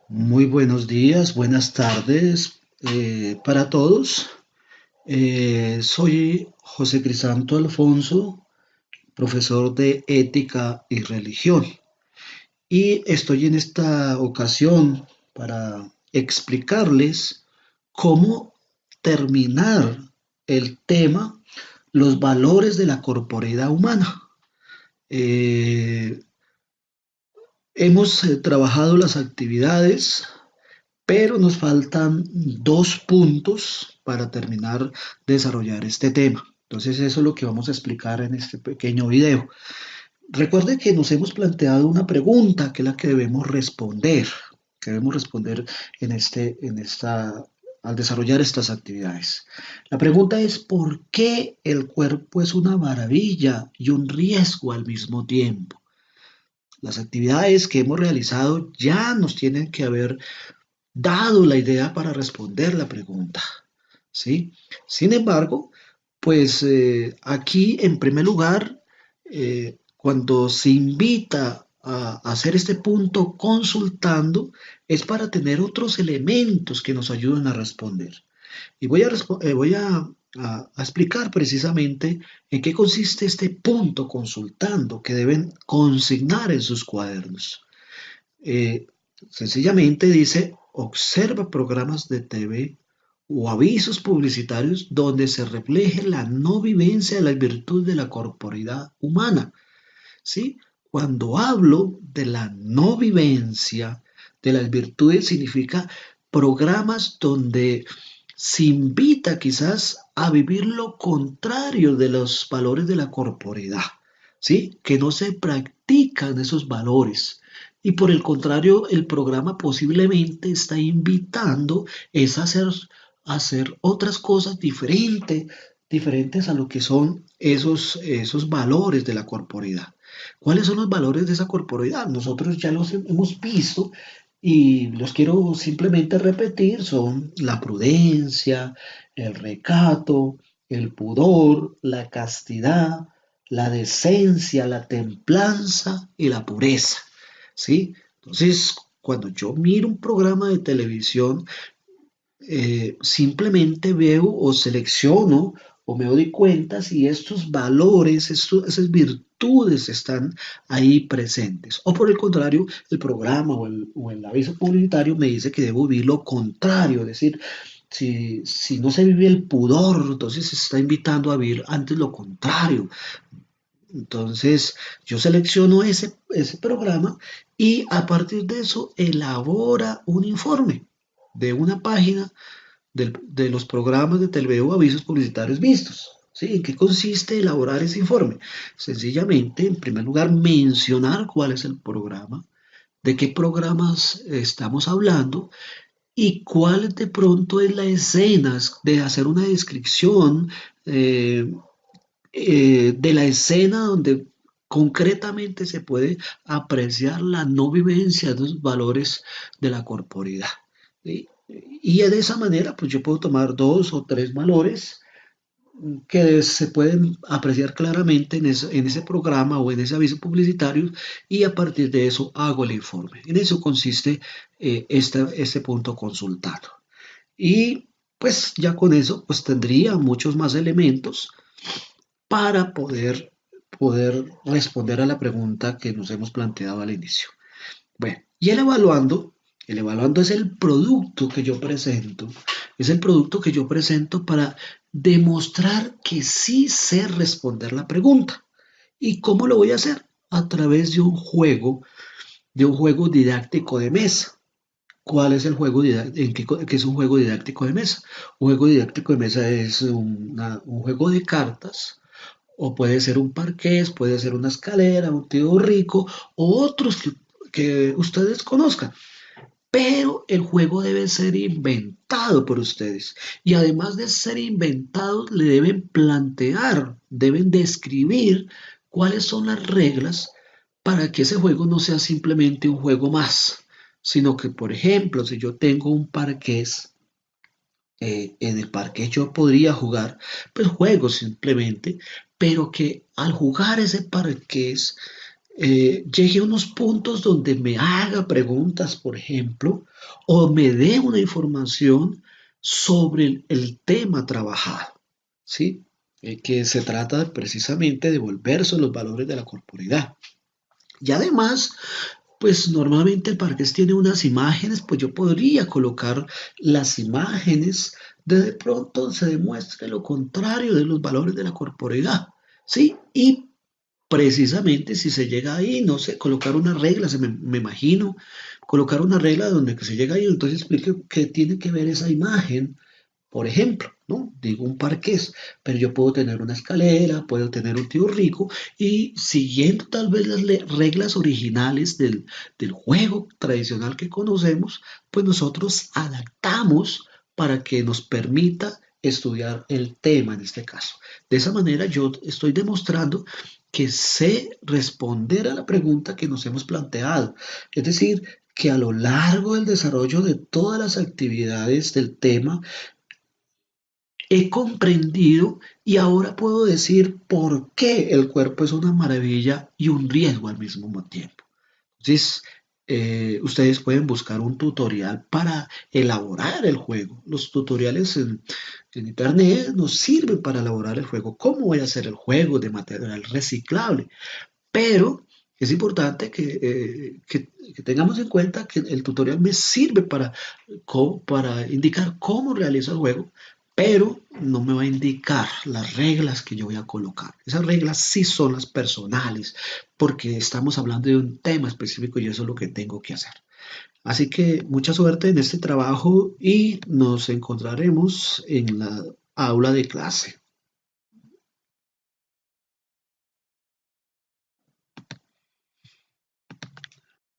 Muy buenos días, buenas tardes para todos. Soy José Crisanto Alfonso, profesor de Ética y Religión, y estoy en esta ocasión para explicarles cómo terminar el tema los valores de la corporeidad humana. Eh, Hemos trabajado las actividades, pero nos faltan dos puntos para terminar de desarrollar este tema. Entonces eso es lo que vamos a explicar en este pequeño video. Recuerde que nos hemos planteado una pregunta que es la que debemos responder al desarrollar estas actividades. La pregunta es ¿por qué el cuerpo es una maravilla y un riesgo al mismo tiempo? Las actividades que hemos realizado ya nos tienen que haber dado la idea para responder la pregunta, ¿sí? Sin embargo, pues aquí en primer lugar, cuando se invita a hacer este punto consultando, es para tener otros elementos que nos ayuden a responder. Y voy a explicar precisamente en qué consiste este punto consultando que deben consignar en sus cuadernos. Eh, Sencillamente dice, observa programas de TV o avisos publicitarios donde se refleje la no vivencia de las virtudes de la corporidad humana. ¿Sí? Cuando hablo de la no vivencia de las virtudes, significa programas donde se invita quizás a vivir lo contrario de los valores de la corporeidad, ¿sí? Que no se practican esos valores. Y por el contrario, el programa posiblemente está invitando es a hacer otras cosas diferentes a lo que son esos valores de la corporeidad. ¿Cuáles son los valores de esa corporeidad? Nosotros ya los hemos visto y los quiero simplemente repetir. Son la prudencia, el recato, el pudor, la castidad, la decencia, la templanza y la pureza. ¿Sí? Entonces, cuando yo miro un programa de televisión, simplemente veo o selecciono o me doy cuenta si estos valores, esas virtudes están ahí presentes. O por el contrario, el programa o el aviso publicitario me dice que debo vivir lo contrario, es decir, si no se vive el pudor, entonces se está invitando a vivir antes lo contrario. Entonces, yo selecciono ese programa y a partir de eso elabora un informe de una página de los programas de televisión o avisos publicitarios vistos. ¿Sí? ¿En qué consiste elaborar ese informe? Sencillamente, en primer lugar, mencionar cuál es el programa, de qué programas estamos hablando y cuál de pronto es la escena, de hacer una descripción de la escena donde concretamente se puede apreciar la no vivencia de los valores de la corporidad. ¿Sí? Y de esa manera, pues yo puedo tomar dos o tres valores que se pueden apreciar claramente en ese programa o en ese aviso publicitario y a partir de eso hago el informe. En eso consiste este punto consultado. Y pues ya con eso pues tendría muchos más elementos para poder responder a la pregunta que nos hemos planteado al inicio. Bueno, y el evaluando es el producto que yo presento, es el producto que yo presento para demostrar que sí sé responder la pregunta. ¿Y cómo lo voy a hacer? A través de un juego didáctico de mesa. ¿Cuál es el juego didáctico? ¿Qué es un juego didáctico de mesa? Un juego didáctico de mesa es un juego de cartas o puede ser un parqués, puede ser una escalera, un tío rico o otros que ustedes conozcan. Pero el juego debe ser inventado por ustedes. Y además de ser inventado, le deben plantear, deben describir cuáles son las reglas para que ese juego no sea simplemente un juego más, sino que, por ejemplo, si yo tengo un parqués, en el parque yo podría jugar, pues juego simplemente, pero que al jugar ese parqués llegue a unos puntos donde me haga preguntas, por ejemplo, o me dé una información sobre el tema trabajado, ¿sí? Que se trata precisamente de volverse los valores de la corporidad. Y además, pues normalmente el Parqués tiene unas imágenes, pues yo podría colocar las imágenes de pronto se demuestre lo contrario de los valores de la corporeidad, ¿sí? Y precisamente si se llega ahí, no sé, colocar una regla, me imagino, colocar una regla donde que se llega ahí, entonces explique qué tiene que ver esa imagen, por ejemplo, ¿no? Digo un parqués, pero yo puedo tener una escalera, puedo tener un tío rico y siguiendo tal vez las reglas originales del juego tradicional que conocemos, pues nosotros adaptamos para que nos permita estudiar el tema en este caso. De esa manera yo estoy demostrando que sé responder a la pregunta que nos hemos planteado. Es decir, que a lo largo del desarrollo de todas las actividades del tema, he comprendido y ahora puedo decir por qué el cuerpo es una maravilla y un riesgo al mismo tiempo. Entonces, ustedes pueden buscar un tutorial para elaborar el juego. Los tutoriales en Internet nos sirven para elaborar el juego. ¿Cómo voy a hacer el juego de material reciclable? Pero es importante que tengamos en cuenta que el tutorial me sirve para indicar cómo realizo el juego, pero no me va a indicar las reglas que yo voy a colocar. Esas reglas sí son las personales, porque estamos hablando de un tema específico y eso es lo que tengo que hacer. Así que mucha suerte en este trabajo y nos encontraremos en la aula de clase.